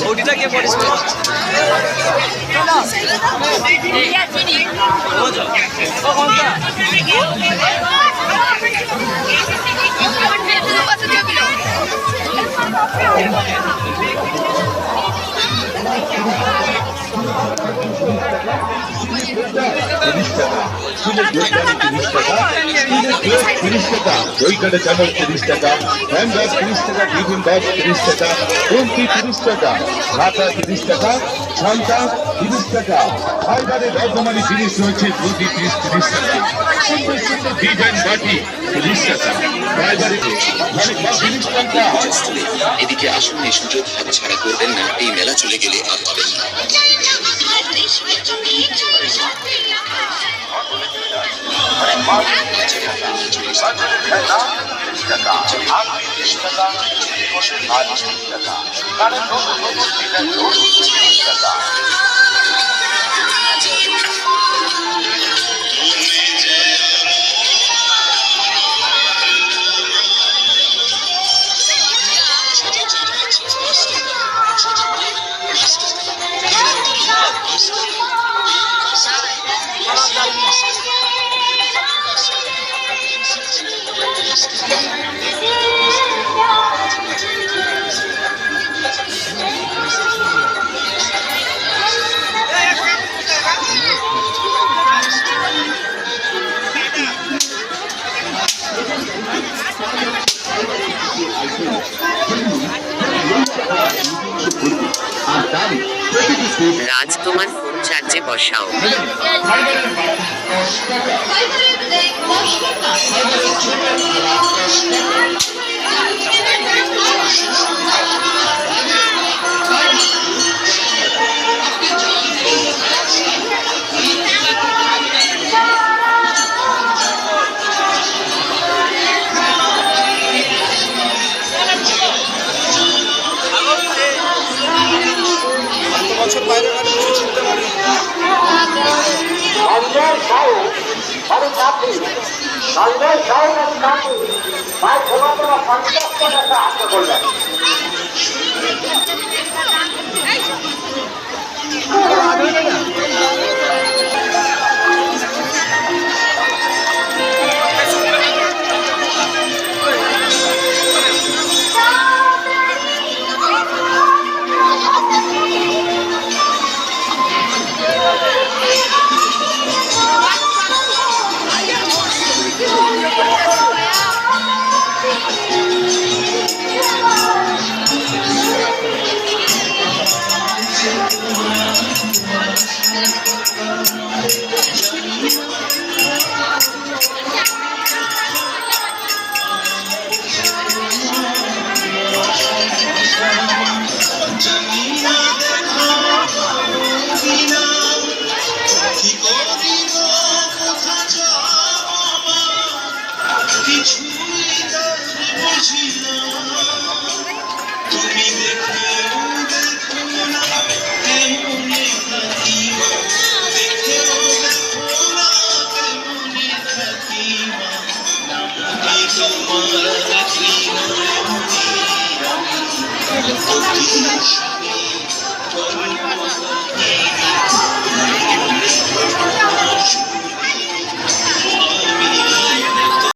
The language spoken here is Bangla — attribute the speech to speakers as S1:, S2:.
S1: বডিটা কে বডি স্প্রে মারছে?
S2: দইকাটা চামচ 30 টাকা, হ্যান্ডব্যাগ 30 টাকা, টিফিন ব্যাগ 30 টাকা, কলকি 30 টাকা, ঢাকা 30 টাকা, ছান্তা 30 টাকা। ফাইবারের রকমারি জিনিস রয়েছে, দুটি 30 টাকা, সুন্দর সুন্দর ডিজাইন বাটি 30 টাকা, ফাইবারের অনেক 30 টাকা।
S3: এদিকে আসুন, এই সুযোগ হাতছাড়া করবেন না, এই মেলা চলে গেলে আর পাবেন না।
S4: রাজ, তোমার ফোন চার্জে বসাও।
S1: বছর বাইরে গেলে কিছু চিনতে পারি।
S3: তোমার